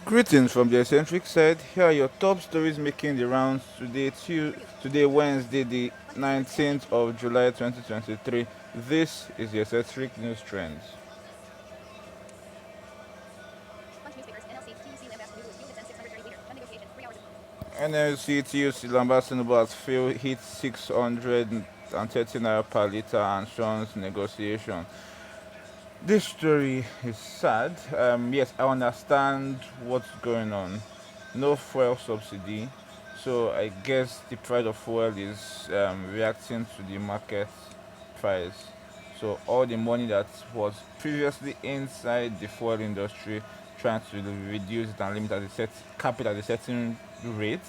Greetings from the eccentric side. Here are your top stories making the rounds today Wednesday, the 19th of July 2023. This is the eccentric news trends. NLC TUC Lambasinobo has failed hit 630 naira per litre and Sean's negotiation. This story is sad. Yes, I understand what's going on. No fuel subsidy, so I guess the price of fuel is reacting to the market price. So all the money that was previously inside the fuel industry, trying to reduce it and limit at cap it at a certain rate,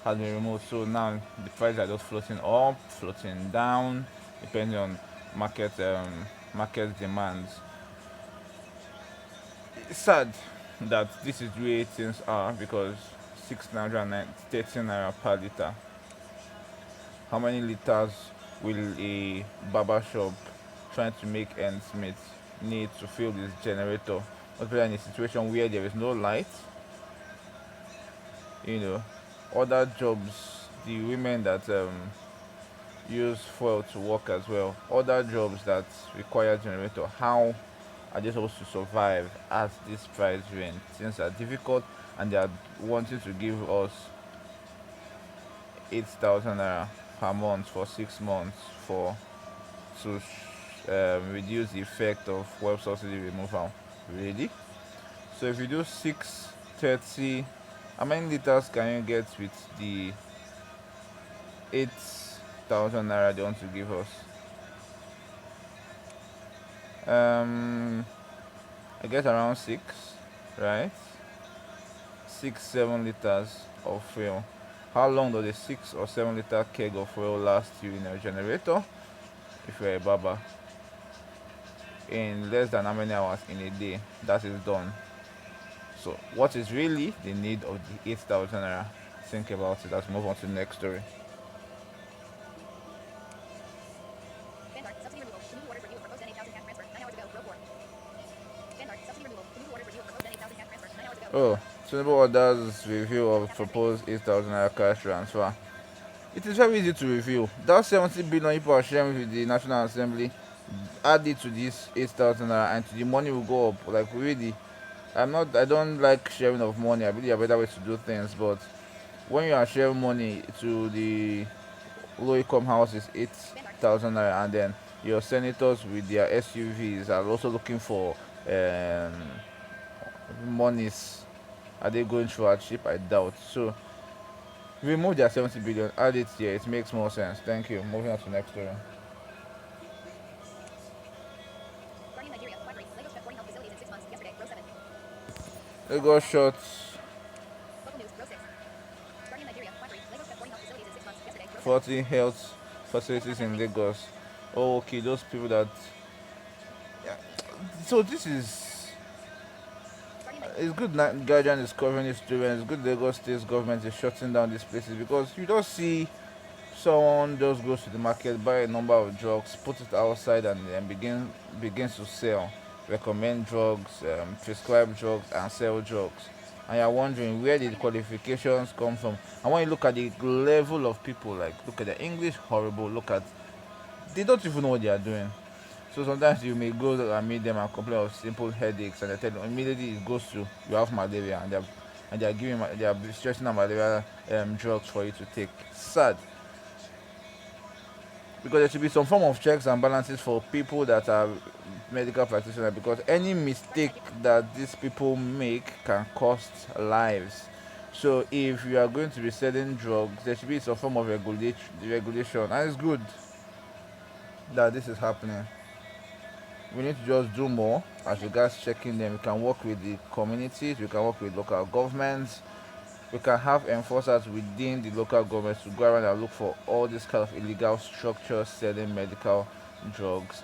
has been removed. So now the prices are just floating up, floating down, depending on market demands. It's sad that this is the way things are because 613 naira per liter. How many liters will a barber shop trying to make ends meet need to fill this generator? Especially in a situation where there is no light, you know, other jobs, the women that use fuel to work as well, other jobs that require generator, how are they supposed to survive at this price range? Things are difficult and they are wanting to give us 8,000 naira per month for 6 months for to reduce the effect of web subsidy removal. Really? So if you do 630, how many liters can you get with the 8,000 naira they want to give us? I guess around six, right? 6 7 liters of fuel. How long does a 6 or 7 liter keg of fuel last you in a generator if you're a barber? In less than how many hours in a day that is done. So what is really the need of the 8,000 naira? Think about it. Let's move on to the next story. Oh, Tinubu orders review of proposed 8,000 naira cash transfer. It is very easy to review. That 70 billion people are sharing with the National Assembly, add it to this 8,000 naira and the money will go up. Like really, I don't like sharing of money. I believe there are better ways to do things, but when you are sharing money to the low income houses, 8,000 naira, and then your senators with their SUVs are also looking for um, monies. Are they going through hardship? I doubt. So remove their 70 billion, add it here. It makes more sense. Thank you. Moving on to the next story. Lagos shots 40 health facilities in Lagos. Oh, okay, those people that. Yeah. So this is. It's good that Guardian is covering this story, and it's good Lagos State government is shutting down these places because you don't see someone just goes to the market, buy a number of drugs, put it outside, and then begins to sell, recommend drugs, prescribe drugs, and sell drugs. And you're wondering where did the qualifications come from. And when you look at the level of people, like look at the English, horrible. Look at they don't even know what they are doing. So sometimes you may go and meet them and complain of simple headaches, and they tell you immediately it goes to you have malaria, and they are they are stretching out malaria drugs for you to take. Sad because there should be some form of checks and balances for people that are medical practitioners because any mistake that these people make can cost lives. So if you are going to be selling drugs, there should be some form of regulation, and it's good that this is happening. We need to just do more as regards checking them. We can work with the communities, we can work with local governments, we can have enforcers within the local governments to go around and look for all these kind of illegal structures selling medical drugs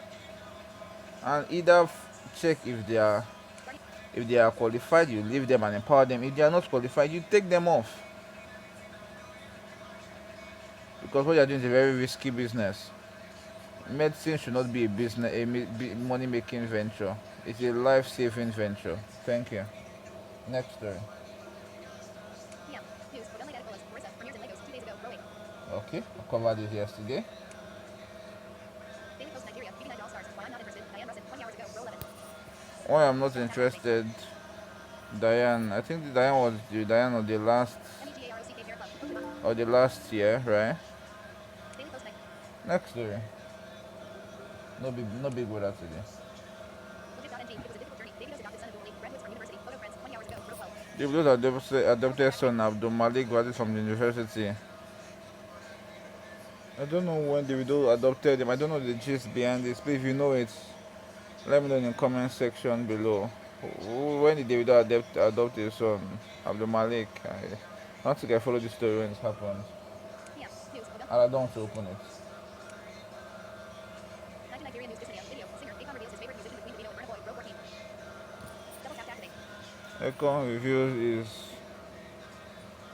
and either check if they are qualified, you leave them and empower them. If they are not qualified, you take them off because what you are doing is a very risky business. Medicine should not be a money making venture. It's a life saving venture. Thank you. Next story. Okay, I covered it yesterday. Why I'm not interested, Diane. I think the Diane was the Diane of the last year, right? Next story. No big weather today. Davido adopted son Abdul Malik graduated from the university. I don't know when Davido adopted him. I don't know the gist behind this. But if you know it, let me know in the comment section below. When did Davido adopt his son Abdul Malik? I don't think I followed this story when it happened. And I don't want to open it. Econ reviews is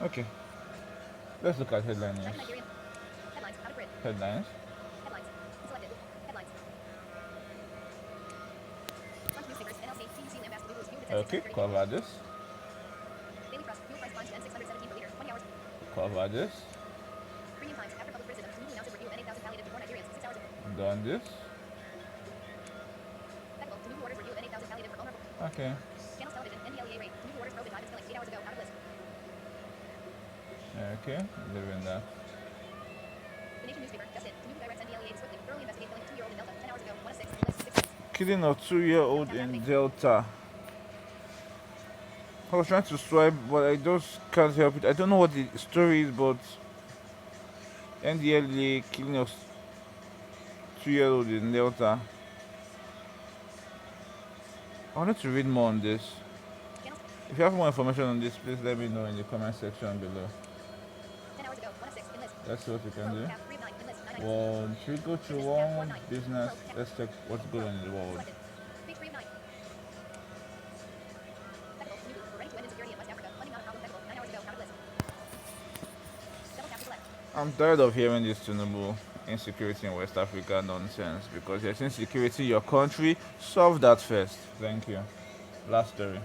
okay. Let's look at headline news. Headlines. Okay, cover this. Cover this. Done this. Okay. Okay, leaving that. Killing of 2-year-old in Delta. I was trying to swipe, but I just can't help it. I don't know what the story is, but NDLA killing of 2-year-old in Delta. I wanted to read more on this. If you have more information on this, please let me know in the comment section below. Let's see what we can do. Well, should we go to one business? Let's check what's going on in the world. I'm tired of hearing this Tinubu insecurity in West Africa nonsense because there's insecurity in your country. Solve that first. Thank you. Last story.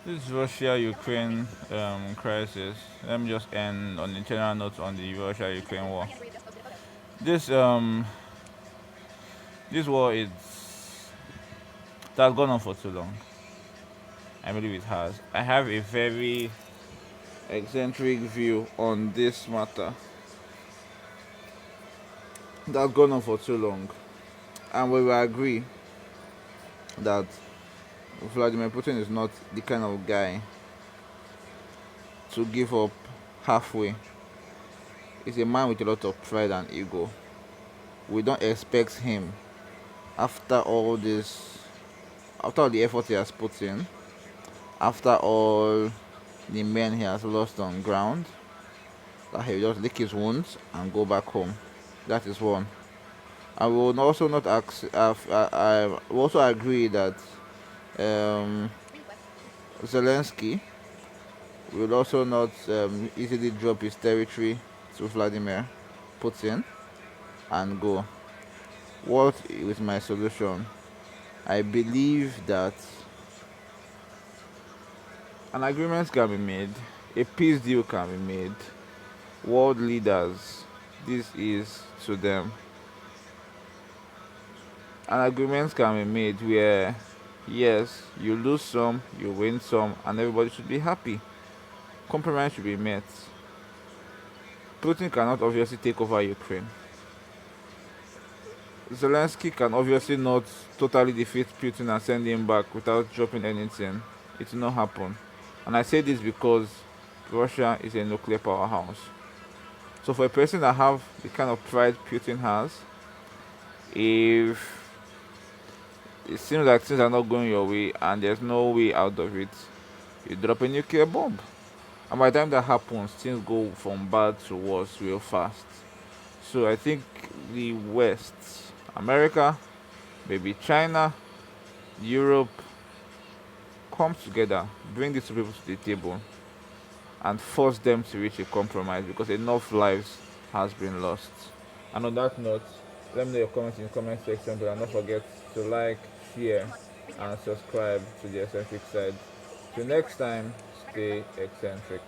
This Russia-Ukraine crisis. Let me just end on the general note on the Russia-Ukraine war. This this war it has gone on for too long. I believe it has. I have a very eccentric view on this matter. That's gone on for too long, and we will agree that Vladimir Putin is not the kind of guy to give up halfway. He's a man with a lot of pride and ego. We don't expect him, after all this, after all the effort he has put in, after all the men he has lost on ground, that he will just lick his wounds and go back home. That is one. I will also not I will also agree that um, Zelensky will also not easily drop his territory to Vladimir Putin and go. What is my solution? I believe that an agreement can be made, a peace deal can be made. World leaders, this is to them. An agreement can be made where, yes, you lose some, you win some, and everybody should be happy. Compromise should be met. Putin cannot obviously take over Ukraine. Zelensky can obviously not totally defeat Putin and send him back without dropping anything. It will not happen. And I say this because Russia is a nuclear powerhouse. So for a person that have the kind of pride Putin has, if it seems like things are not going your way and there's no way out of it, you drop a nuclear bomb. And by the time that happens, things go from bad to worse real fast. So I think the West, America, maybe China, Europe, come together, bring these two people to the table, and force them to reach a compromise because enough lives has been lost. And on that note, let me know your comments in the comment section, but don't forget to like, share, and subscribe to the eccentric side. Till next time, stay eccentric.